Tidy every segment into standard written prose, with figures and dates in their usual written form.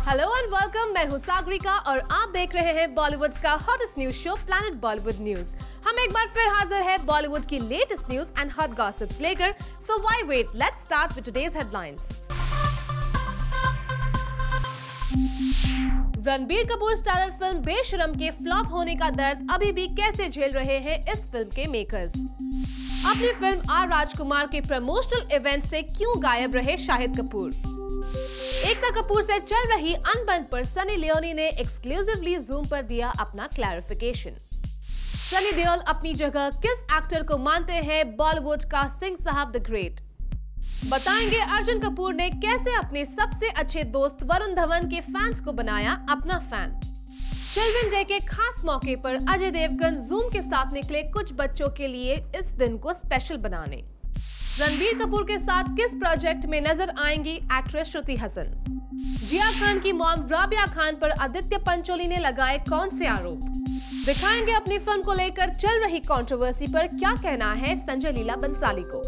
Hello and welcome, मैं हूं सागरिका और आप देख रहे हैं बॉलीवुड का hottest news show planet Bollywood news. हम एक बार फिर हाजिर है बॉलीवुड की latest news and hot gossips लेकर। So why wait, let's start with today's headlines. Ranbir Kapoor starrer film Besharam के फ्लॉप होने का दर्द अभी भी कैसे झेल रहे हैं इस फिल्म के मेकर्स। अपनी फिल्म आर राजकुमार के प्रमोशनल इवेंट से क्यों गायब रहे शाहिद कपूर। एकता कपूर से चल रही अनबन पर सनी लियोनी ने एक्सक्लूसिवली जूम पर दिया अपना क्लैरिफिकेशन। सनी देओल अपनी जगह किस एक्टर को मानते हैं बॉलीवुड का सिंह साहब द ग्रेट। बताएंगे अर्जुन कपूर ने कैसे अपने सबसे अच्छे दोस्त वरुण धवन के फैंस को बनाया अपना फैन। चिल्ड्रन डे के खास मौके पर अजय देवगन जूम के साथ निकले कुछ बच्चों के लिए इस दिन को स्पेशल बनाने। रणबीर कपूर के साथ किस प्रोजेक्ट में नजर आएंगी एक्ट्रेस श्रुति हसन। जिया खान की मॉम राबिया खान पर आदित्य पंचोली ने लगाए कौन से आरोप। दिखाएंगे अपनी फिल्म को लेकर चल रही कंट्रोवर्सी पर क्या कहना है संजय लीला बंसाली को।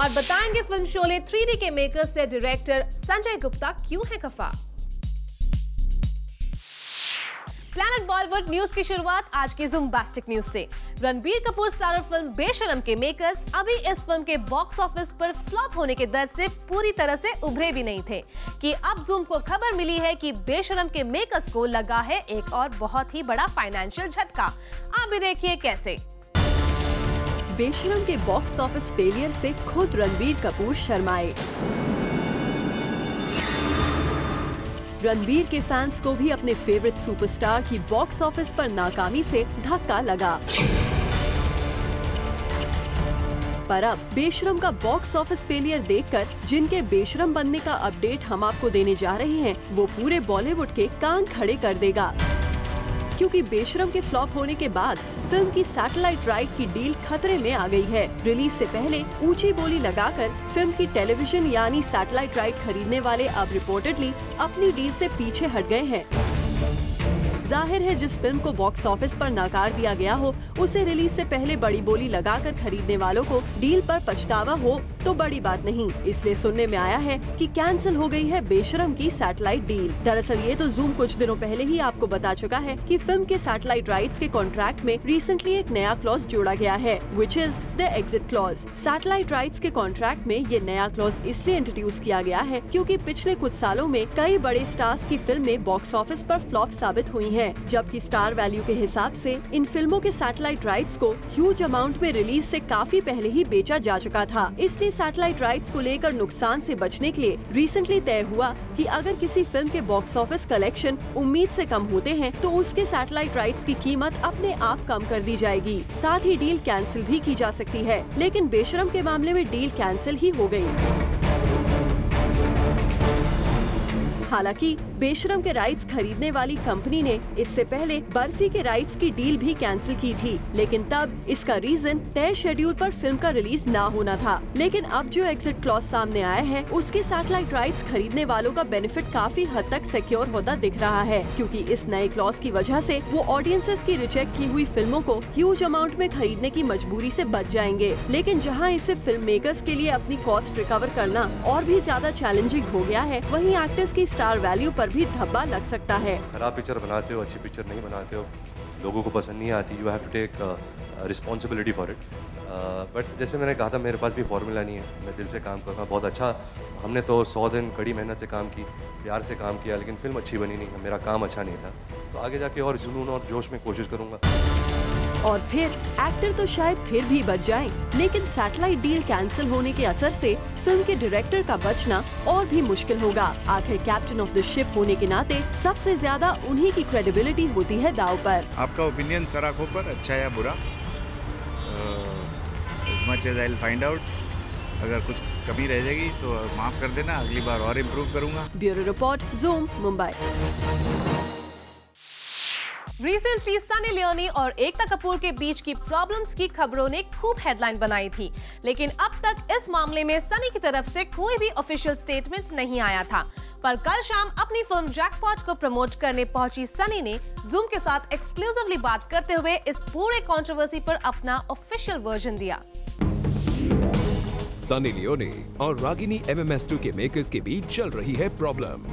और बताएंगे फिल्म शोले 3D के मेकर से डायरेक्टर संजय गुप्ता क्यों है खफा। प्लैनेट बॉलीवुड न्यूज की शुरुआत आज की ज़ूमबास्टिक न्यूज से। रणबीर कपूर स्टारर फिल्म बेशरम के मेकर्स अभी इस फिल्म के बॉक्स ऑफिस पर फ्लॉप होने के दर्द से पूरी तरह से उभरे भी नहीं थे कि अब जूम को खबर मिली है कि बेशरम के मेकर्स को लगा है एक और बहुत ही बड़ा फाइनेंशियल झटका। आप भी देखिए कैसे। बेशरम के बॉक्स ऑफिस फेलियर से खुद रणबीर कपूर शर्माए। रणबीर के फैंस को भी अपने फेवरेट सुपरस्टार की बॉक्स ऑफिस पर नाकामी से धक्का लगा। पर अब बेशरम का बॉक्स ऑफिस फेलियर देखकर जिनके बेशरम बनने का अपडेट हम आपको देने जा रहे हैं वो पूरे बॉलीवुड के कान खड़े कर देगा, क्योंकि बेशरम के फ्लॉप होने के बाद फिल्म की सैटेलाइट राइट की डील खतरे में आ गई है। रिलीज से पहले ऊंची बोली लगाकर फिल्म की टेलीविजन यानी सैटेलाइट राइट खरीदने वाले अब रिपोर्टेडली अपनी डील से पीछे हट गए हैं। जाहिर है जिस फिल्म को बॉक्स ऑफिस पर नकार दिया गया हो उसे रिलीज से पहले बड़ी बोली लगाकर खरीदने वालों को डील पर पछतावा हो तो बड़ी बात नहीं। इसलिए सुनने में आया है कि कैंसिल हो गई है बेशरम की सैटेलाइट डील। दरअसल ये तो जूम कुछ दिनों पहले ही आपको बता चुका है कि फिल्म के सैटेलाइट राइट्स के कॉन्ट्रैक्ट में रिसेंटली एक नया क्लॉज जोड़ा गया है, which is the exit clause. Satellite rights के कॉन्ट्रैक्ट में ये नया क्लॉज इसलिए इंट्रोड्यूस किया गया है क्योंकि पिछले कुछ सालों में कई बड़े स्टार्स की फिल्में बॉक्स ऑफिस पर फ्लॉप साबित हुई हैं, जबकि स्टार वैल्यू के हिसाब से इन फिल्मों के सैटेलाइट राइट्स को ह्यूज अमाउंट में रिलीज से काफी पहले ही बेचा जा चुका था। इसलिए सैटेलाइट राइट्स को लेकर नुकसान से बचने के लिए रिसेंटली तय हुआ कि अगर किसी फिल्म के बॉक्स ऑफिस कलेक्शन उम्मीद से कम होते हैं तो उसके सैटेलाइट राइट्स की कीमत अपने आप कम कर दी जाएगी। साथ ही डील कैंसिल भी की जा सकती है, लेकिन बेशरम के मामले में डील कैंसिल ही हो गयी। हालांकि बेशरम के राइट्स खरीदने वाली कंपनी ने इससे पहले बर्फी के राइट्स की डील भी कैंसिल की थी, लेकिन तब इसका रीजन तय शेड्यूल पर फिल्म का रिलीज ना होना था। लेकिन अब जो एग्जिट क्लॉज सामने आया है उसके सैटेलाइट राइट्स खरीदने वालों का बेनिफिट काफी हद तक सिक्योर होता दिख रहा है, क्योंकि इस नए क्लॉज की वजह से वो ऑडियंसेस की रिजेक्ट की हुई फिल्मों को ह्यूज अमाउंट में खरीदने की मजबूरी से बच जाएंगे। लेकिन जहाँ इससे फिल्म मेकर्स के लिए अपनी कॉस्ट रिकवर करना और भी ज्यादा चैलेंजिंग हो गया है, वहीं एक्टर्स की स्टार वैल्यू पर भी धब्बा लग सकता है। खराब पिक्चर बनाते हो, अच्छी पिक्चर नहीं बनाते हो, लोगों को पसंद नहीं आती, you have to take responsibility for it. But जैसे मैंने कहा था, मेरे पास भी फॉर्मूला नहीं है, मैं दिल से काम करता हूँ। बहुत अच्छा, हमने तो 100 दिन कड़ी मेहनत से काम की, प्यार से काम किया, लेकिन फिल्म अच्छी बनी नहीं, मेरा काम अच्छा नहीं था। तो आगे जाके और जुनून और जोश में कोशिश करूँगा। और फिर एक्टर तो शायद फिर भी बच जाएं, लेकिन सैटेलाइट डील कैंसिल होने के असर से फिल्म के डायरेक्टर का बचना और भी मुश्किल होगा। आखिर कैप्टन ऑफ द शिप होने के नाते सबसे ज्यादा उन्हीं की क्रेडिबिलिटी होती है दांव पर। आपका ओपिनियन सर आंखों पर अच्छा या बुरा? as much as I'll find out, अगर कुछ कमी रह जाएगी तो माफ कर देना, अगली बार और इम्प्रूव करूंगा। Bureau report, Zoom, Mumbai. Recently Sunny Leone और एकता कपूर के बीच की प्रॉब्लम्स की खबरों ने खूब हेडलाइन बनाई थी, लेकिन अब तक इस मामले में सनी की तरफ से कोई भी ऑफिशियल स्टेटमेंट नहीं आया था। पर कल शाम अपनी फिल्म जैकपॉट को प्रमोट करने पहुंची सनी ने जूम के साथ एक्सक्लूसिवली बात करते हुए इस पूरे कंट्रोवर्सी पर अपना ऑफिशियल वर्जन दिया। सनी लियोनी और रागिनी MMS2 के मेकर्स के बीच चल रही है प्रॉब्लम।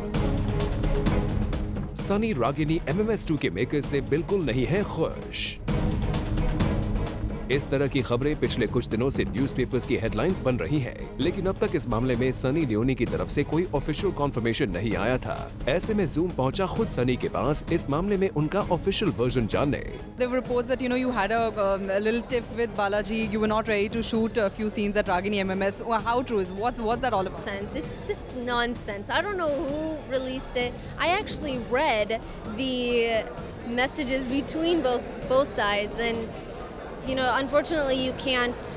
सनी रागिनी MMS2 के मेकर्स से बिल्कुल नहीं है खुश। इस तरह की खबरें पिछले कुछ दिनों से न्यूज़पेपर्स की हेडलाइंस बन रही हैं, लेकिन अब तक इस मामले में सनी लियोनी की तरफ से कोई ऑफिशियल कॉन्फर्मेशन नहीं आया था। ऐसे में जूम पहुंचा खुद सनी के पास इस मामले में उनका ऑफिशियल वर्जन जानने। There were reports that you had a little tiff with Balaji. You were not ready to shoot a few scenes at Ragini MMS. How true is what's that all about? It's just nonsense. I don't know who released it. I actually read the messages between both sides, and unfortunately, you can't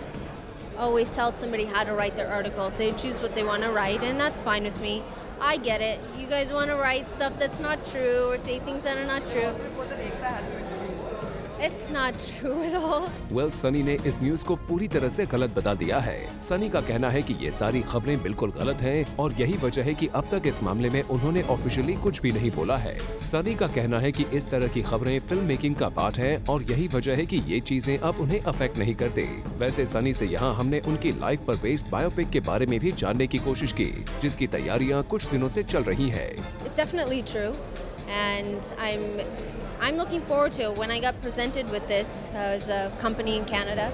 always tell somebody how to write their articles. They choose what they want to write, and that's fine with me. I get it. You guys want to write stuff that's not true or say things that are not true. It's not true at all. Well, Sunny ने इस news को पूरी तरह से गलत बता दिया है। सनी का कहना है कि ये सारी खबरें बिल्कुल गलत हैं और यही वजह है कि अब तक इस मामले में उन्होंने ऑफिशियली कुछ भी नहीं बोला है। सनी का कहना है कि इस तरह की खबरें फिल्म मेकिंग का पार्ट है और यही वजह है कि ये चीजें अब उन्हें अफेक्ट नहीं करती। वैसे सनी से यहाँ हमने उनकी लाइफ पर बेस्ड बायोपिक के बारे में भी जानने की कोशिश की, जिसकी तैयारियाँ कुछ दिनों से चल रही है। It's definitely true, and I'm looking forward to it. When I got presented with this as a company in Canada,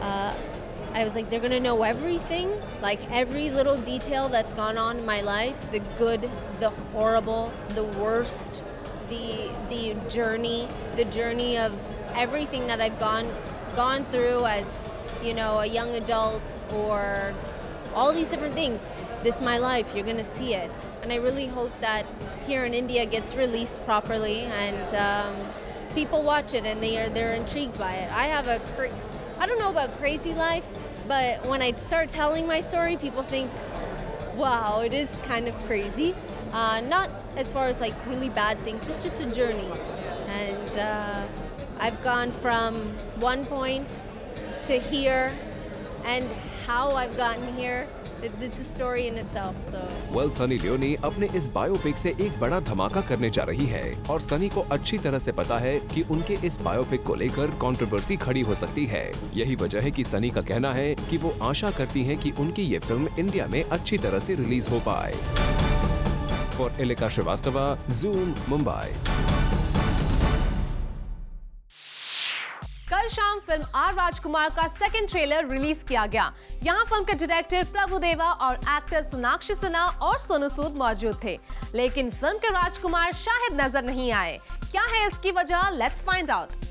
I was like, they're going to know everything, like every little detail that's gone on in my life, the good, the horrible, the worst, the journey of everything that I've gone through as, a young adult, or all these different things. This is my life. You're going to see it. And I really hope that here in India gets released properly, and people watch it and they're intrigued by it. I don't know about crazy life, but when I start telling my story, people think, wow, it is kind of crazy. Not as far as like really bad things. It's just a journey, and I've gone from one point to here, and how I've gotten here. It's a story in itself, so. Well, Sunny Leone अपने इस biopic से एक बड़ा धमाका करने जा रही है और सनी को अच्छी तरह से पता है कि उनके इस बायोपिक को लेकर कंट्रोवर्सी खड़ी हो सकती है। यही वजह है कि सनी का कहना है कि वो आशा करती हैं कि उनकी ये फिल्म इंडिया में अच्छी तरह से रिलीज हो पाए। For Elika Srivastava, zoom, Mumbai. कल शाम फिल्म आर राजकुमार का सेकंड ट्रेलर रिलीज किया गया। यहाँ फिल्म के डायरेक्टर प्रभुदेवा और एक्टर सोनाक्षी सिन्हा और सोनू सूद मौजूद थे, लेकिन फिल्म के राजकुमार शायद नजर नहीं आए। क्या है इसकी वजह? Let's find out.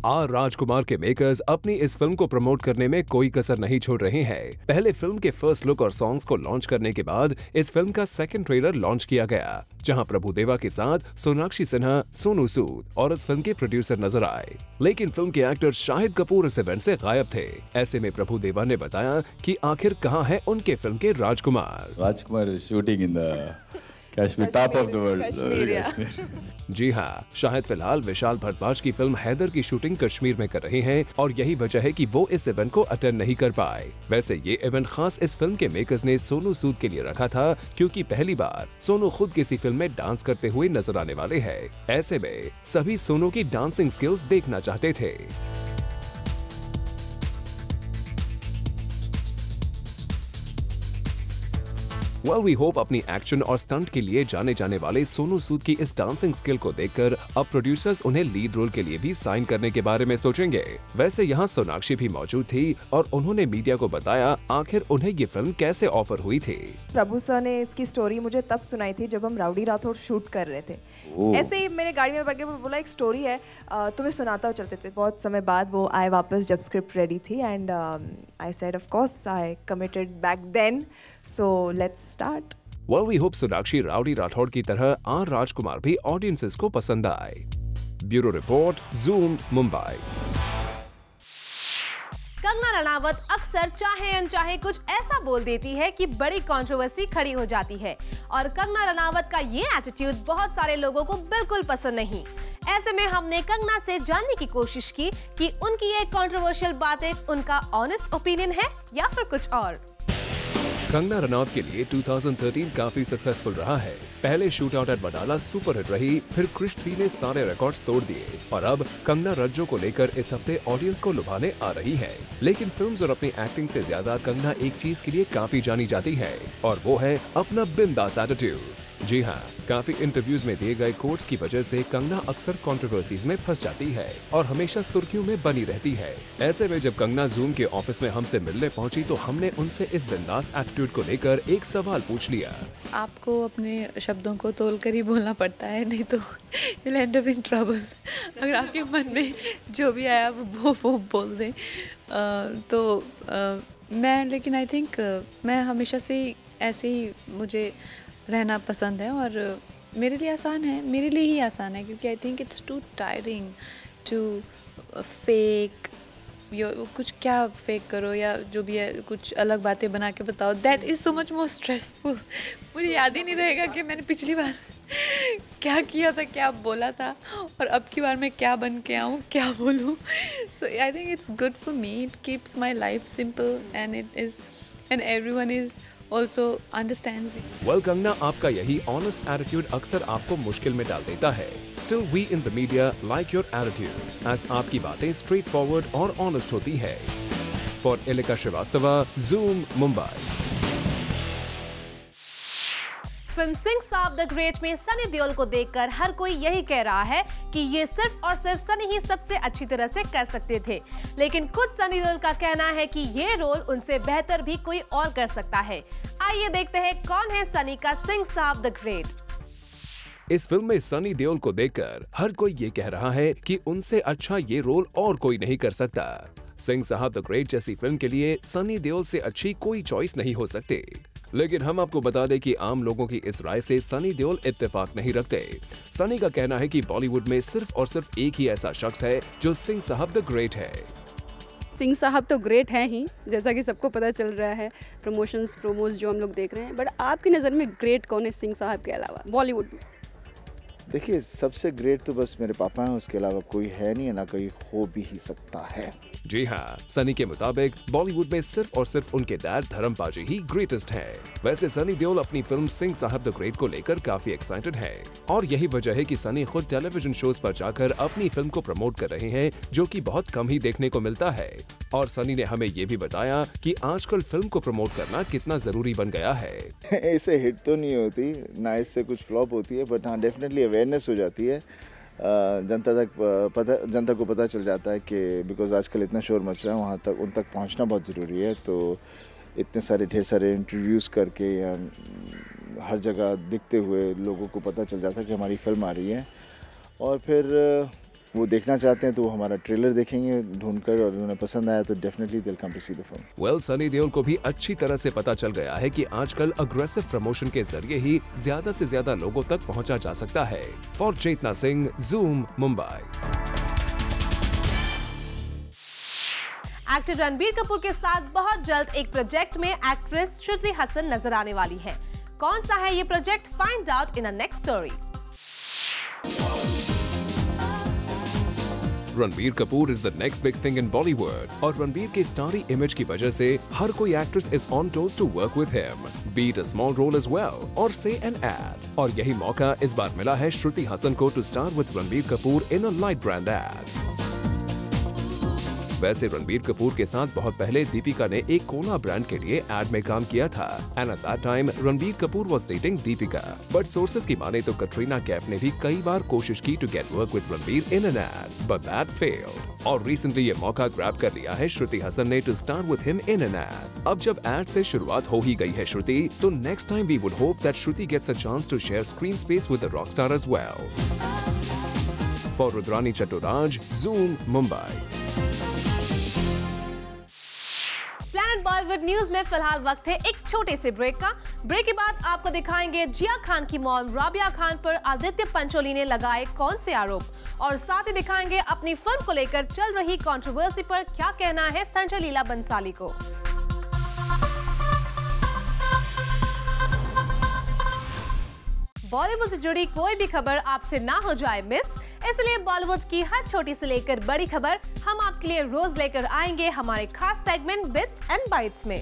आर राजकुमार के मेकर्स अपनी इस फिल्म को प्रमोट करने में कोई कसर नहीं छोड़ रहे हैं। पहले फिल्म के फर्स्ट लुक और सॉन्ग्स को लॉन्च करने के बाद इस फिल्म का सेकंड ट्रेलर लॉन्च किया गया, जहां प्रभुदेवा के साथ सोनाक्षी सिन्हा, सोनू सूद और इस फिल्म के प्रोड्यूसर नजर आए। लेकिन फिल्म के एक्टर शाहिद कपूर इस इवेंट से गायब थे। ऐसे में प्रभुदेवा ने बताया कि आखिर कहां है उनके फिल्म के Rajkumar. Rajkumar shooting in the Kashmir, top of the world. जी हाँ, शाहिद फिलहाल विशाल भारद्वाज की फिल्म हैदर की शूटिंग कश्मीर में कर रहे हैं और यही वजह है कि वो इस इवेंट को अटेंड नहीं कर पाए। वैसे ये इवेंट खास इस फिल्म के मेकर्स ने सोनू सूद के लिए रखा था, क्योंकि पहली बार सोनू खुद किसी फिल्म में डांस करते हुए नजर आने वाले हैं। ऐसे में सभी सोनू की डांसिंग स्किल्स देखना चाहते थे। Well, we hope अपनी एक्शन और स्टंट के लिए जाने जाने वाले सोनू सूद की इस डांसिंग स्किल को देखकर अब प्रोड्यूसर्स उन्हें लीड रोल के लिए भी साइन करने के बारे में सोचेंगे। वैसे यहाँ सोनाक्षी भी मौजूद थी और उन्होंने मीडिया को बताया आखिर उन्हें ये फिल्म कैसे ऑफर हुई थी। प्रभु सर ने इसकी स्टोरी मुझे तब सुनाई थी जब हम राउडी राठौड़ शूट कर रहे थे। ऐसे ही मेरे गाड़ी में बैठ के बोला एक स्टोरी है, तुम्हें सुनाता हूँ चलते थे। बहुत समय बाद वो आए वापस जब स्क्रिप्ट रेडी थी, and I said of course I committed back then, so let's start. Well, we hope Sonakshi Rowdy Rathore की तरह आर राजकुमार भी ऑडियंसेस को पसंद आए। Bureau report, Zoom, Mumbai. Kangana Ranaut अक्सर चाहे अनचाहे कुछ ऐसा बोल देती है कि बड़ी कंट्रोवर्सी खड़ी हो जाती है, और कंगना रनावत का ये एटीट्यूड बहुत सारे लोगों को बिल्कुल पसंद नहीं। ऐसे में हमने कंगना से जानने की कोशिश की कि उनकी ये कंट्रोवर्शियल बातें उनका ऑनेस्ट ओपिनियन है या फिर कुछ और। कंगना रनौत के लिए 2013 काफी सक्सेसफुल रहा है। पहले shoot out at Wadala superhit रही, फिर क्रिश 3 ने सारे रिकॉर्ड्स तोड़ दिए और अब कंगना रज्जो को लेकर इस हफ्ते ऑडियंस को लुभाने आ रही है। लेकिन फिल्म्स और अपनी एक्टिंग से ज्यादा कंगना एक चीज के लिए काफी जानी जाती है और वो है अपना बिंदास एटीट्यूड। जी हाँ, काफी इंटरव्यूज में दिए गए कोट्स की वजह से कंगना अक्सर कंट्रोवर्सीज में फंस जाती है और हमेशा सुर्खियों में बनी रहती है। ऐसे में जब कंगना जूम के ऑफिस में हमसे मिलने पहुंची तो हमने उनसे इस बिंदास एटीट्यूड को लेकर एक सवाल पूछ लिया। आपको अपने शब्दों को तोलकर ही बोलना पड़ता है, नहीं तो you'll end up in trouble। अगर आपके मन में जो भी आया वो बोल दें। मैं लेकिन आई थिंक मैं हमेशा से ऐसे ही मुझे रहना पसंद है और मेरे लिए आसान है, मेरे लिए ही आसान है, क्योंकि I think it's too tiring to fake. कुछ क्या फेक करो या जो भी है कुछ अलग बातें बना के बताओ, that is so much more stressful. मुझे याद ही नहीं रहेगा कि मैंने पिछली बार क्या किया था, क्या बोला था और अब की बार मैं क्या बन के आऊँ, क्या बोलूँ। So I think it's good for me, it keeps my life simple and everyone is also understands you. Well, Kangana, आपका यही honest attitude अक्सर आपको मुश्किल में डाल देता है। Still, we in the media like your attitude, as आपकी बातें straight forward और honest होती है। For Ilika Srivastava, Zoom, Mumbai. Film Singh Saab the great में सनी देओल को देखकर हर कोई यही कह रहा है कि ये सिर्फ और सिर्फ सनी ही सबसे अच्छी तरह से कर सकते थे, लेकिन खुद सनी देओल का कहना है कि ये रोल उनसे बेहतर भी कोई और कर सकता है। आइए देखते हैं कौन है सनी का सिंह साब द ग्रेट। इस फिल्म में सनी देओल को देखकर हर कोई ये कह रहा है कि उनसे अच्छा ये रोल और कोई नहीं कर सकता। सिंह साहब द ग्रेट जैसी फिल्म के लिए सनी देओल से अच्छी कोई चॉइस नहीं हो सकती। लेकिन हम आपको बता दें कि आम लोगों की इस राय से सनी देओल इत्तेफाक नहीं रखते। सनी का कहना है कि बॉलीवुड में सिर्फ और सिर्फ एक ही ऐसा शख्स है जो सिंह साहब द ग्रेट है। सिंह साहब तो ग्रेट हैं ही, जैसा कि सबको पता चल रहा है प्रोमोज जो हम लोग देख रहे हैं, बट आपकी नज़र में ग्रेट कौन है सिंह साहब के अलावा बॉलीवुड में? देखिए, सबसे ग्रेट तो बस मेरे पापा हैं, उसके अलावा कोई है नहीं, ना कोई हो भी ही सकता है। जी हाँ, सनी के मुताबिक बॉलीवुड में सिर्फ और सिर्फ उनके डैड धर्मपाजी ही ग्रेटेस्ट हैं। वैसे सनी देओल अपनी फिल्म सिंह साहब द ग्रेट को लेकर काफी एक्साइटेड है और यही वजह है कि सनी खुद टेलीविजन शोज पर जाकर अपनी फिल्म को प्रमोट कर रहे हैं, जो कि बहुत कम ही देखने को मिलता है। और सनी ने हमें ये भी बताया कि आजकल फिल्म को प्रमोट करना कितना जरूरी बन गया है। ऐसे हिट तो नहीं होती, ना इससे कुछ फ्लॉप होती है, बट हाँ डेफिनेटली अवेयरनेस हो जाती है। जनता को पता चल जाता है कि बिकॉज आजकल इतना शोर मच रहा है, वहाँ तक उन तक पहुँचना बहुत ज़रूरी है। तो इतने सारे ढेर सारे इंटरव्यूज़ करके या हर जगह दिखते हुए लोगों को पता चल जाता है कि हमारी फिल्म आ रही है, और फिर वो देखना चाहते हैं तो वो हमारा ट्रेलर देखेंगे ढूंढकर, और उन्हें पसंद आया तो definitely they will come to see the film. Well, Sunny Deol को भी अच्छी तरह से पता चल गया है कि आजकल अग्रेसिव प्रमोशन के जरिए ही ज्यादा से ज्यादा लोगों तक पहुंचा जा सकता है। For Chetna Singh, Zoom, Mumbai. Actor Ranbir Kapoor के साथ बहुत जल्द एक प्रोजेक्ट में एक्ट्रेस श्रुति हसन नजर आने वाली है। कौन सा है ये project? Find out in a next story. Ranbir Kapoor is the next big thing in Bollywood और रणबीर के स्टारी इमेज की वजह से हर कोई actress is on toes to work with him, be it a small role as well और से एन एड। और यही मौका इस बार मिला है श्रुति हसन को to star with Ranbir Kapoor in a light brand ad. वैसे रणबीर कपूर के साथ बहुत पहले दीपिका ने एक कोला ब्रांड के लिए एड में काम किया था and at that time Ranbir Kapoor was dating Deepika, but sources की माने तो कटरीना कैफ ने भी कई बार कोशिश की to get work with Ranbir in an ad, but that failed. और रिसेंटली ये मौका ग्रैब कर लिया है श्रुति हसन ने to star with him in an ad. अब जब एड से शुरुआत हो ही गई है श्रुति, तो next time we would hope that Shruti gets a chance to share screen space with the rock star as well. For Rudrani Chattoraj, Zoom, Mumbai. Planet Bollywood news में फिलहाल वक्त है एक छोटे से ब्रेक का। ब्रेक के बाद आपको दिखाएंगे जिया खान की मॉम राबिया खान पर आदित्य पंचोली ने लगाए कौन से आरोप, और साथ ही दिखाएंगे अपनी फिल्म को लेकर चल रही कंट्रोवर्सी पर क्या कहना है संजय लीला बंसाली को। बॉलीवुड से जुड़ी कोई भी खबर आपसे ना हो जाए मिस, इसलिए बॉलीवुड की हर छोटी से लेकर बड़ी खबर हम आपके लिए रोज लेकर आएंगे हमारे खास सेगमेंट बिट्स एंड बाइट्स में।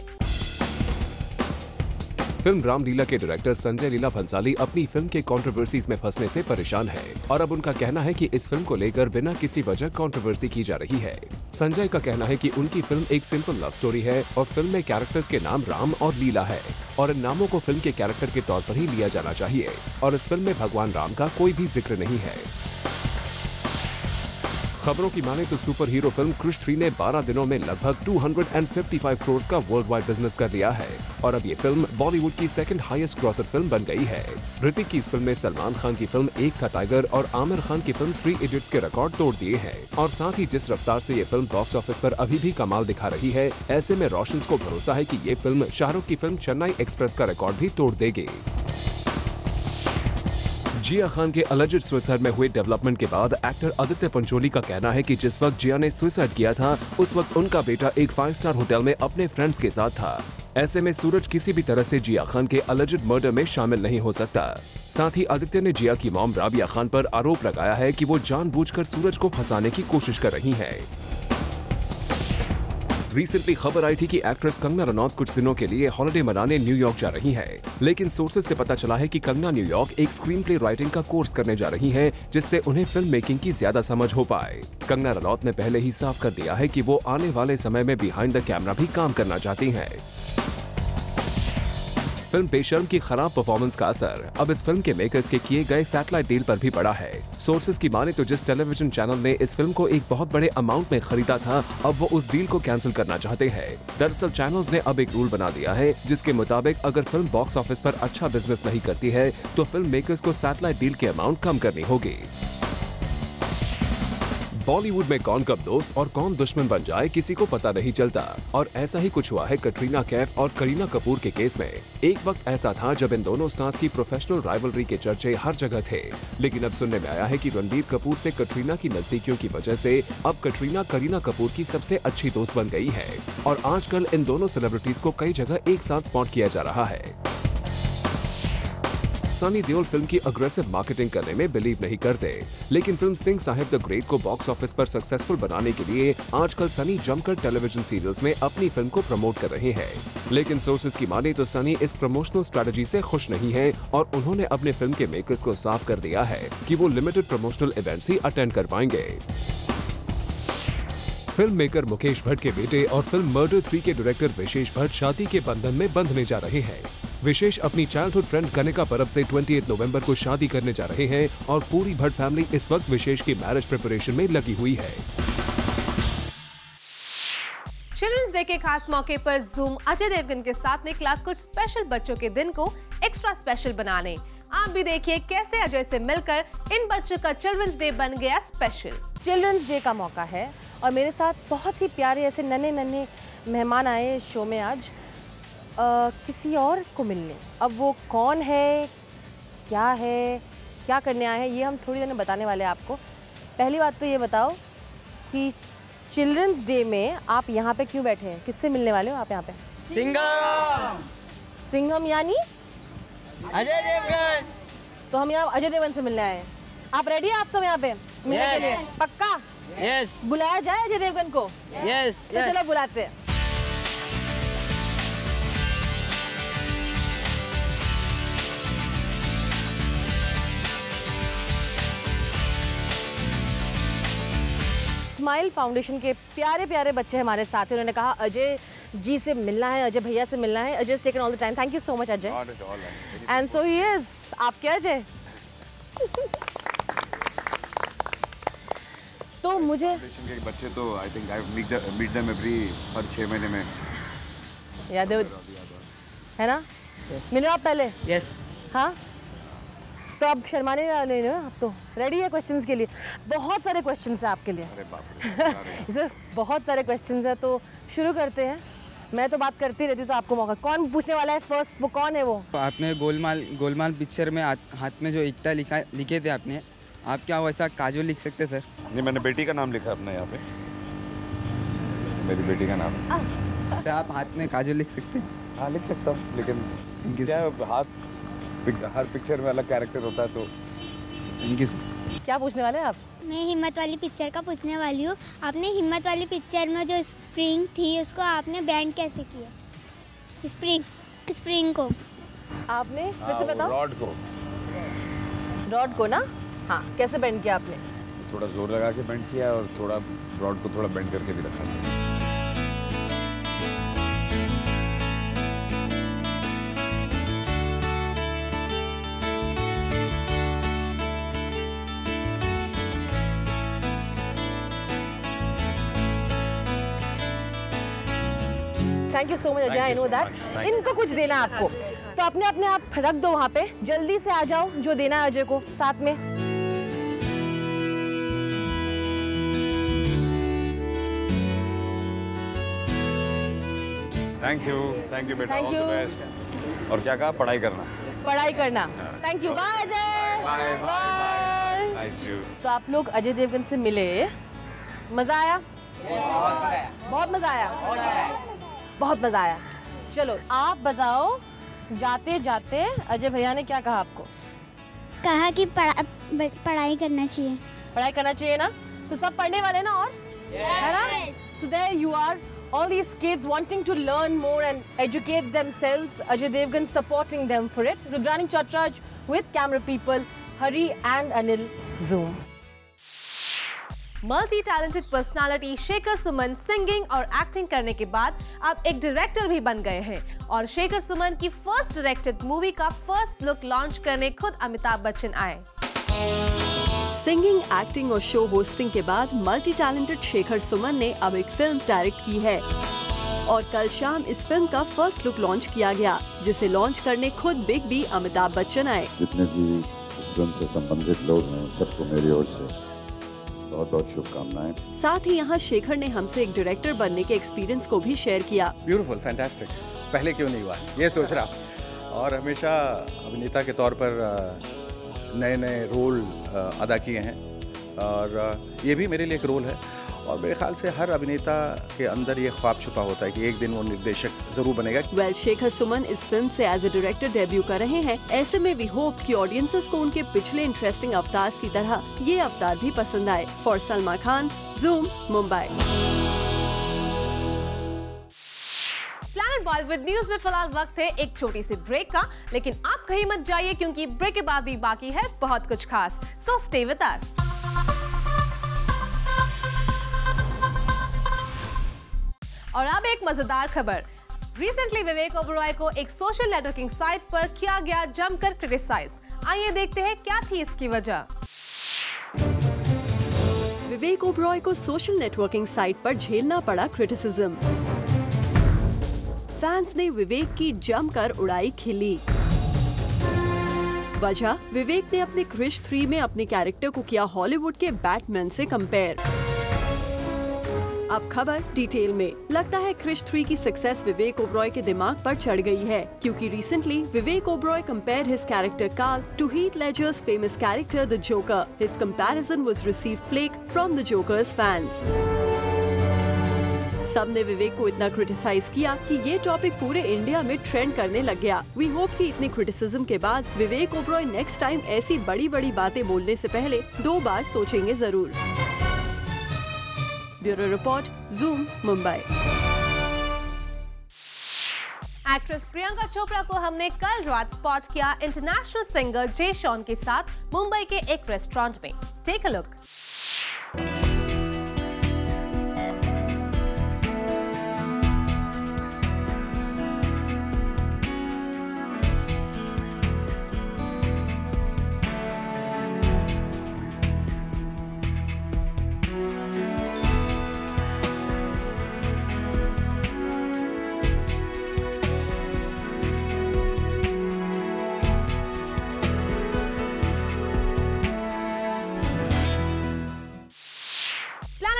फिल्म रामलीला के डायरेक्टर संजय लीला भंसाली अपनी फिल्म के कंट्रोवर्सीज में फंसने से परेशान है और अब उनका कहना है कि इस फिल्म को लेकर बिना किसी वजह कंट्रोवर्सी की जा रही है। संजय का कहना है कि उनकी फिल्म एक सिंपल लव स्टोरी है और फिल्म में कैरेक्टर्स के नाम राम और लीला है और इन नामों को फिल्म के कैरेक्टर के तौर पर ही लिया जाना चाहिए और इस फिल्म में भगवान राम का कोई भी जिक्र नहीं है। खबरों की माने तो सुपर हीरो फिल्म क्रिश 3 ने 12 दिनों में लगभग 255 करोड़ का वर्ल्ड वाइड बिजनेस कर लिया है और अब ये फिल्म बॉलीवुड की सेकंड हाईएस्ट ग्रॉसर फिल्म बन गई है। ऋतिक की इस फिल्म में सलमान खान की फिल्म एक था टाइगर और आमिर खान की फिल्म 3 इडियट्स के रिकॉर्ड तोड़ दिए हैं और साथ ही जिस रफ्तार से ये फिल्म बॉक्स ऑफिस पर अभी भी कमाल दिखा रही है, ऐसे में रोशन को भरोसा है कि ये फिल्म शाहरुख की फिल्म चेन्नई एक्सप्रेस का रिकॉर्ड भी तोड़ देगी। जिया खान के अलिजिड सुसाइड में हुए डेवलपमेंट के बाद एक्टर आदित्य पंचोली का कहना है कि जिस वक्त जिया ने सुसाइड किया था उस वक्त उनका बेटा एक 5 स्टार होटल में अपने फ्रेंड्स के साथ था। ऐसे में सूरज किसी भी तरह से जिया खान के अलिजिड मर्डर में शामिल नहीं हो सकता। साथ ही आदित्य ने जिया की मॉम राबिया खान पर आरोप लगाया है कि वो जानबूझकर सूरज को फंसाने की कोशिश कर रही है। रिसेंटली खबर आई थी कि एक्ट्रेस कंगना रनौत कुछ दिनों के लिए हॉलिडे मनाने न्यूयॉर्क जा रही है, लेकिन सोर्सेज से पता चला है कि कंगना न्यूयॉर्क एक स्क्रीन प्ले राइटिंग का कोर्स करने जा रही है जिससे उन्हें फिल्म मेकिंग की ज्यादा समझ हो पाए। कंगना रनौत ने पहले ही साफ कर दिया है कि वो आने वाले समय में बिहाइंड द कैमरा भी काम करना चाहती हैं। फिल्म बेशर्म की खराब परफॉर्मेंस का असर अब इस फिल्म के मेकर्स के किए गए सैटेलाइट डील पर भी पड़ा है। सोर्सेज की माने तो जिस टेलीविजन चैनल ने इस फिल्म को एक बहुत बड़े अमाउंट में खरीदा था, अब वो उस डील को कैंसिल करना चाहते हैं। दरअसल चैनल्स ने अब एक रूल बना दिया है जिसके मुताबिक अगर फिल्म बॉक्स ऑफिस पर अच्छा बिजनेस नहीं करती है तो फिल्म मेकर्स को सैटेलाइट डील के अमाउंट कम करनी होगी। बॉलीवुड में कौन कब दोस्त और कौन दुश्मन बन जाए किसी को पता नहीं चलता और ऐसा ही कुछ हुआ है कटरीना कैफ और करीना कपूर के केस में। एक वक्त ऐसा था जब इन दोनों स्टार्स की प्रोफेशनल राइवलरी के चर्चे हर जगह थे, लेकिन अब सुनने में आया है कि रणबीर कपूर से कटरीना की नजदीकियों की वजह से अब कटरीना करीना कपूर की सबसे अच्छी दोस्त बन गई है और आजकल इन दोनों सेलिब्रिटीज को कई जगह एक साथ स्पॉट किया जा रहा है। सनी देओल फिल्म की अग्रेसिव मार्केटिंग करने में बिलीव नहीं करते, लेकिन film Singh Sahib the great को बॉक्स ऑफिस पर सक्सेसफुल बनाने के लिए आजकल सनी जमकर टेलीविजन सीरियल्स में अपनी फिल्म को प्रमोट कर रहे हैं। लेकिन सोर्सेज की माने तो सनी इस प्रमोशनल स्ट्रेटजी से खुश नहीं है और उन्होंने अपने फिल्म के मेकर्स को साफ कर दिया है कि वो लिमिटेड प्रमोशनल इवेंट्स ही अटेंड कर पाएंगे। फिल्म मेकर मुकेश भट्ट के बेटे और फिल्म मर्डर 3 के डायरेक्टर विशेष भट्ट शादी के बंधन में बंधने जा रहे हैं। विशेष अपनी चाइल्डहुड फ्रेंड कनिका परब से 28 नवंबर को शादी करने जा रहे हैं और पूरी भट्ट फैमिली इस वक्त विशेष की मैरिज प्रिपरेशन में लगी हुई है। चिल्ड्रंस डे के खास मौके पर जूम अजय देवगन के साथ निकला कुछ स्पेशल बच्चों के दिन को एक्स्ट्रा स्पेशल बनाने। आप भी देखिए कैसे अजय से मिलकर इन बच्चों का चिल्ड्रंस डे बन गया स्पेशल। चिल्ड्रंस डे का मौका है और मेरे साथ बहुत ही प्यारे ऐसे नन्हे नन्हे मेहमान आए शो में आज किसी और को मिलने। अब वो कौन है, क्या करने आए हैं, ये हम थोड़ी देर में बताने वाले हैं आपको। पहली बात तो ये बताओ कि चिल्ड्रंस डे में आप यहाँ पे क्यों बैठे हैं, किससे मिलने वाले हो आप यहाँ पे? सिंघम यानी अजय देवगन। तो हम यहाँ अजय देवगन से मिलने आए हैं। आप रेडी हैं? आप सब यहाँ पे मिलने के लिए? पक्का? यस। बुलाया जाए अजय देवगन को? यस। तो चलो बुलाते हैं। स्माइल फाउंडेशन के प्यारे प्यारे बच्चे हमारे साथ हैं। उन्होंने कहा अजय जी से मिलना है, अजय भैया से मिलना है। Ajay is taken all the time. Thank you so much Ajay. And so he is. आप क्या अजय? तो मुझे के बच्चे तो I think I meet them every हर 6 महीने में। याद है ना? मिले आप पहले? यस। हाँ, तो अब शर्माने वाले ना, आप तो रेडी है क्वेश्चंस के लिए? बहुत सारे क्वेश्चंस हैं आपके लिए। अरे बाप रे बहुत सारे क्वेश्चंस हैं, तो शुरू करते हैं। मैं तो बात करती रहती, तो आपको मौका। कौन पूछने वाला है फर्स्ट? वो कौन है वो? आपने गोलमाल पिक्चर में हाथ में जो एकता लिखे थे आपने, आप क्या वैसा काजू लिख सकते सर? नहीं, मैंने बेटी का नाम लिखा अपना यहाँ पे, मेरी बेटी का नाम। सर आप हाथ में काजू लिख सकते हैं? हाँ लिख सकता हूँ, लेकिन क्या हाथ हर पिक्चर में अलग कैरेक्टर होता है तो। Thank you sir. क्या पूछने वाले हैं आप? मैं हिम्मत वाली पिक्चर का पूछने वाली हूँ। आपने हिम्मत वाली पिक्चर में जो स्प्रिंग थी उसको आपने बैंड कैसे किया? स्प्रिंग को आपने फिर से बताओ। रॉड को। रॉड को ना? हाँ, कैसे बेंड किया आपने? थोड़ा जोर लगा के बेंड किया और थोड़ा रॉड को थोड़ा बेंड करके भी रखा था। Thank you so much Ajay, I know that. इनको कुछ देना है आपको, तो अपने अपने आप रख दो वहाँ पे, जल्दी से आ जाओ जो देना है अजय को साथ में। थैंक यू बेटा, ऑल द बेस्ट। और क्या कहा? पढ़ाई करना। पढ़ाई करना। Thank you, bye Ajay. Bye bye bye. तो आप लोग अजय देवगन से मिले, मजा आया? बहुत मजा आया। बहुत मजा आया। चलो आप बताओ, जाते जाते अजय भैया ने क्या कहा आपको? कहा कि पढ़ाई करना चाहिए। पढ़ाई करना चाहिए ना? तो सब पढ़ने वाले ना, और है ना? So there you are, all these kids wanting to learn more and educate themselves. Ajay Devgan supporting them for it. Rudrani Chatraj with camera people, Hari and Anil, Zoom. Multi talented personality Shekhar Suman singing और acting करने के बाद अब एक director भी बन गए हैं और शेखर सुमन की फर्स्ट डायरेक्टेड मूवी का फर्स्ट लुक लॉन्च करने खुद अमिताभ बच्चन आए। सिंगिंग, एक्टिंग और शो होस्टिंग के बाद मल्टी टैलेंटेड शेखर सुमन ने अब एक फिल्म डायरेक्ट की है और कल शाम इस फिल्म का फर्स्ट लुक लॉन्च किया गया, जिसे लॉन्च करने खुद बिग बी अमिताभ बच्चन आए। जितने भी इस फिल्म से संबंधित लोग हैं सबको मेरी ओर से बहुत बहुत शुभकामनाएं। साथ ही यहाँ शेखर ने हमसे एक डायरेक्टर बनने के एक्सपीरियंस को भी शेयर किया। Beautiful, fantastic. पहले क्यों नहीं हुआ ये सोच रहा, और हमेशा अभिनेता के तौर पर नए नए रोल अदा किए हैं और ये भी मेरे लिए एक रोल है और मेरे ख्याल से हर अभिनेता के अंदर ये ख्वाब छुपा होता है कि एक दिन वो निर्देशक जरूर बनेगा। वेल, शेखर सुमन इस फिल्म से एज ए डायरेक्टर डेब्यू कर रहे हैं। ऐसे में वी होप कि ऑडियंसेस को उनके पिछले इंटरेस्टिंग अवतार की तरह ये अवतार भी पसंद आए। For Salma Khan, Zoom, Mumbai. Planet Bollywood news में फिलहाल वक्त है एक छोटी सी ब्रेक का, लेकिन आप कहीं मत जाइए क्योंकि ब्रेक के बाद भी बाकी है बहुत कुछ खास। So stay with us. और अब एक मजेदार खबर। रिसेंटली विवेक ओबरॉय को एक सोशल नेटवर्किंग साइट पर किया गया जमकर क्रिटिसाइज। आइए देखते हैं क्या थी इसकी वजह। विवेक ओबरॉय को सोशल नेटवर्किंग साइट पर झेलना पड़ा क्रिटिसिज्म। फैंस ने विवेक की जमकर उड़ाई खिल्ली। वजह, विवेक ने अपने क्रिश 3 में अपने कैरेक्टर को किया हॉलीवुड के बैटमैन से कंपेयर। अब खबर डिटेल में। लगता है क्रिश 3 की सक्सेस विवेक ओबरॉय के दिमाग पर चढ़ गई है, क्योंकि recently Vivek Oberoi compared his character Carl to Heath Ledger's famous character the Joker. His comparison was received flak from the Joker's fans. सबने विवेक को इतना क्रिटिसाइज किया कि ये टॉपिक पूरे इंडिया में ट्रेंड करने लग गया। वी होप कि इतने क्रिटिसिज्म के बाद विवेक ओबरॉय नेक्स्ट टाइम ऐसी बड़ी बड़ी बातें बोलने से पहले 2 बार सोचेंगे जरूर। Bureau report, Zoom, Mumbai. Actress Priyanka Chopra को हमने कल रात स्पॉट किया इंटरनेशनल सिंगर जे शॉन के साथ मुंबई के एक रेस्टोरेंट में। Take a look.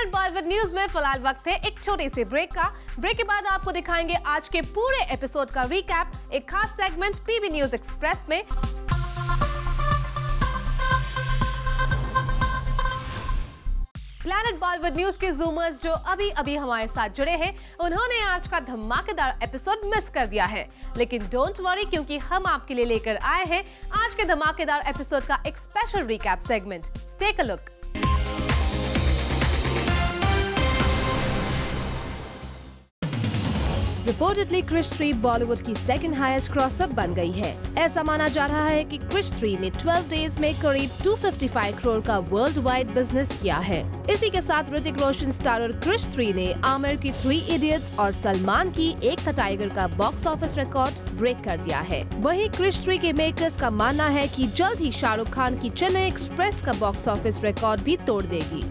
Bollywood news में फिलहाल वक्त है एक छोटे से ब्रेक का। ब्रेक के बाद आपको दिखाएंगे आज के पूरे एपिसोड का रिकैप, एक खास सेगमेंट पीवी न्यूज एक्सप्रेस में। प्लैनेट बॉलीवुड न्यूज के जूमर्स जो अभी अभी हमारे साथ जुड़े हैं, उन्होंने आज का धमाकेदार एपिसोड मिस कर दिया है, लेकिन डोंट वरी क्योंकि हम आपके लिए लेकर आए हैं आज के धमाकेदार एपिसोड का एक special recap segment. Take a look. Reportedly Krrish 3 Bollywood की सेकंड हाईएस्ट क्रॉसअप बन गई है। ऐसा माना जा रहा है कि क्रिश 3 ने 12 डेज में करीब 255 करोड़ का वर्ल्ड वाइड बिजनेस किया है। इसी के साथ ऋतिक रोशन स्टारर क्रिश 3 ने आमिर की 3 इडियट्स और सलमान की एक था टाइगर का बॉक्स ऑफिस रिकॉर्ड ब्रेक कर दिया है। वहीं क्रिश 3 के मेकर्स का मानना है कि जल्द ही शाहरुख खान की चेन्नई एक्सप्रेस का बॉक्स ऑफिस रिकॉर्ड भी तोड़ देगी।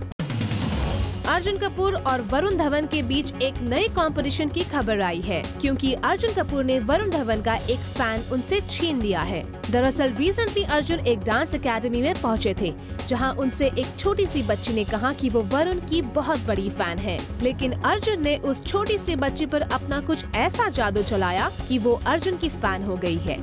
अर्जुन कपूर और वरुण धवन के बीच एक नई कंपटीशन की खबर आई है, क्योंकि अर्जुन कपूर ने वरुण धवन का एक फैन उनसे छीन लिया है। दरअसल रिसेंटली अर्जुन एक डांस एकेडमी में पहुंचे थे, जहां उनसे एक छोटी सी बच्ची ने कहा कि वो वरुण की बहुत बड़ी फैन है, लेकिन अर्जुन ने उस छोटी सी बच्ची पर अपना कुछ ऐसा जादू चलाया कि वो अर्जुन की फैन हो गई है।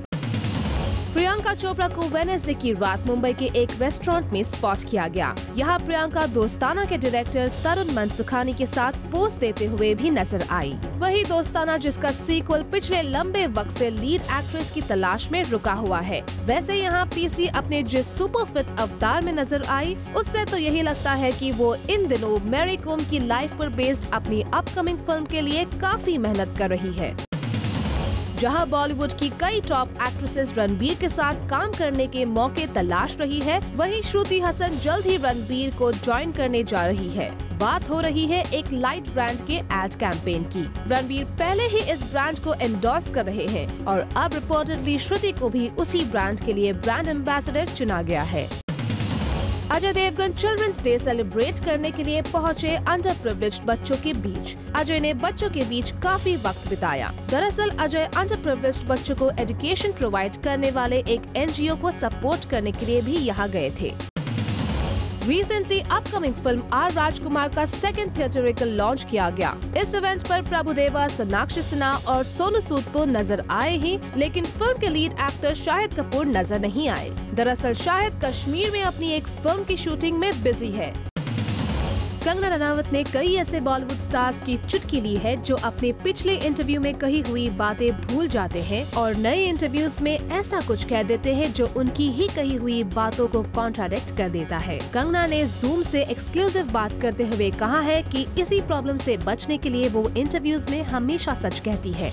प्रियंका चोपड़ा को वेडनेसडे की रात मुंबई के एक रेस्टोरेंट में स्पॉट किया गया। यहाँ प्रियंका दोस्ताना के डायरेक्टर तरुण मनसुखानी के साथ पोज देते हुए भी नजर आई। वही दोस्ताना जिसका सीक्वल पिछले लंबे वक्त से लीड एक्ट्रेस की तलाश में रुका हुआ है। वैसे यहाँ पीसी अपने जिस सुपर फिट अवतार में नजर आई, उससे तो यही लगता है कि वो इन दिनों मैरी कॉम की लाइफ पर बेस्ड अपनी अपकमिंग फिल्म के लिए काफी मेहनत कर रही है। जहां बॉलीवुड की कई टॉप एक्ट्रेसेस रणबीर के साथ काम करने के मौके तलाश रही है, वहीं श्रुति हसन जल्द ही रणबीर को ज्वाइन करने जा रही है। बात हो रही है एक लाइट ब्रांड के एड कैंपेन की। रणबीर पहले ही इस ब्रांड को एंडोर्स कर रहे हैं और अब रिपोर्टेडली श्रुति को भी उसी ब्रांड के लिए ब्रांड एम्बेसडर चुना गया है। Ajay Devgn children's day celebrate करने के लिए पहुंचे अंडर प्रिविलेज्ड बच्चों के बीच। अजय ने बच्चों के बीच काफी वक्त बिताया। दरअसल अजय अंडर प्रिविलेज्ड बच्चों को एजुकेशन प्रोवाइड करने वाले एक एनजीओ को सपोर्ट करने के लिए भी यहाँ गए थे। रिसेंटली अपकमिंग फिल्म आर राजकुमार का सेकंड थिएटरिकल लॉन्च किया गया। इस इवेंट पर प्रभुदेवा, सोनाक्षी सिन्हा और सोनू सूद तो नजर आए ही, लेकिन फिल्म के लीड एक्टर शाहिद कपूर नजर नहीं आए। दरअसल शाहिद कश्मीर में अपनी एक फिल्म की शूटिंग में बिजी है। कंगना रनावत ने कई ऐसे बॉलीवुड स्टार्स की चुटकी ली है जो अपने पिछले इंटरव्यू में कही हुई बातें भूल जाते हैं और नए इंटरव्यूज में ऐसा कुछ कह देते हैं जो उनकी ही कही हुई बातों को कॉन्ट्राडिक्ट कर देता है। कंगना ने जूम से एक्सक्लूसिव बात करते हुए कहा है कि इसी प्रॉब्लम से बचने के लिए वो इंटरव्यूज में हमेशा सच कहती है।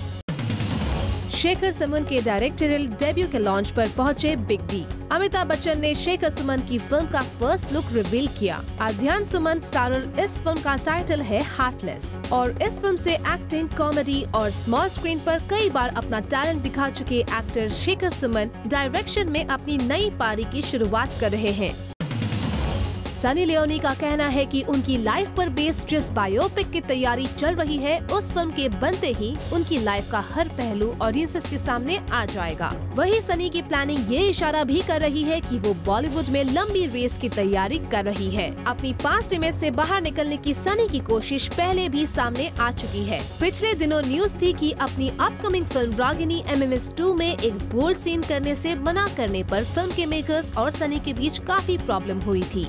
शेखर सुमन के डायरेक्टोरियल डेब्यू के लॉन्च पर पहुंचे बिग बी। अमिताभ बच्चन ने शेखर सुमन की फिल्म का फर्स्ट लुक रिवील किया। अध्ययन सुमन स्टारर इस फिल्म का टाइटल है हार्टलेस और इस फिल्म से एक्टिंग, कॉमेडी और स्मॉल स्क्रीन पर कई बार अपना टैलेंट दिखा चुके एक्टर शेखर सुमन डायरेक्शन में अपनी नई पारी की शुरुआत कर रहे हैं। सनी लियोनी का कहना है कि उनकी लाइफ पर बेस्ड जिस बायोपिक की तैयारी चल रही है, उस फिल्म के बनते ही उनकी लाइफ का हर पहलू ऑडियंसेस के सामने आ जाएगा। वहीं सनी की प्लानिंग ये इशारा भी कर रही है कि वो बॉलीवुड में लंबी रेस की तैयारी कर रही है। अपनी पास्ट इमेज से बाहर निकलने की सनी की कोशिश पहले भी सामने आ चुकी है। पिछले दिनों न्यूज थी कि अपनी अपकमिंग फिल्म रागिनी MMS 2 में एक बोल्ड सीन करने से मना करने पर फिल्म के मेकर्स और सनी के बीच काफी प्रॉब्लम हुई थी।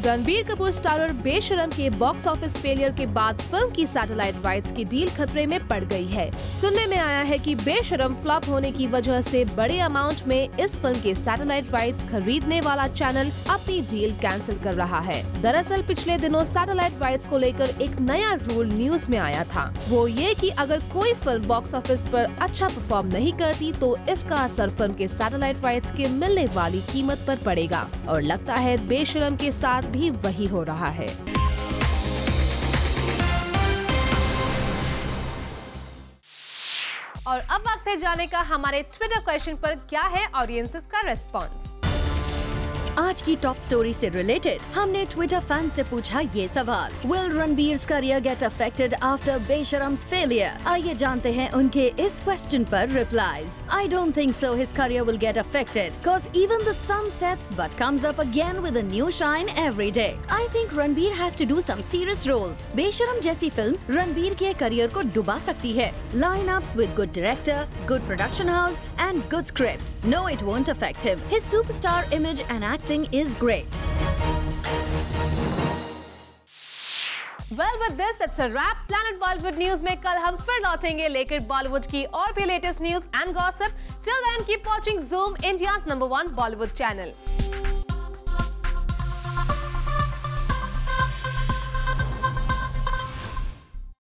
रणबीर कपूर स्टारर बेशरम के बॉक्स ऑफिस फेलियर के बाद फिल्म की सैटेलाइट राइट्स की डील खतरे में पड़ गई है। सुनने में आया है कि बेशरम फ्लॉप होने की वजह से बड़े अमाउंट में इस फिल्म के सैटेलाइट राइट्स खरीदने वाला चैनल अपनी डील कैंसिल कर रहा है। दरअसल पिछले दिनों सैटेलाइट राइट्स को लेकर एक नया रूल न्यूज में आया था। वो ये कि अगर कोई फिल्म बॉक्स ऑफिस पर अच्छा परफॉर्म नहीं करती तो इसका असर फिल्म के सैटेलाइट राइट्स के मिलने वाली कीमत पर पड़ेगा और लगता है बेशरम के साथ भी वही हो रहा है। और अब वक्त है जाने का हमारे ट्विटर क्वेश्चन पर क्या है ऑडियंसेस का रेस्पॉन्स। आज की टॉप स्टोरी से रिलेटेड हमने ट्विटर फैन से पूछा ये सवाल, will Ranbir's career get affected after Besharam's failure? आइए जानते हैं उनके इस क्वेश्चन पर replies. I don't think so his career will get affected because even the sun sets but comes up again with a new shine every day. I think Ranbir has to do some serious roles. Besharam जैसी film Ranbir के career को डुबा सकती है। Line ups with good director, good production house and good script. No, it won't affect him. His superstar image and acting is great. Well, with this, it's a wrap. Planet Bollywood News में कल हम फिर लौटेंगे लेकर बॉलीवुड की और भी latest news and gossip. Till then, keep watching Zoom, India's #1 Bollywood channel.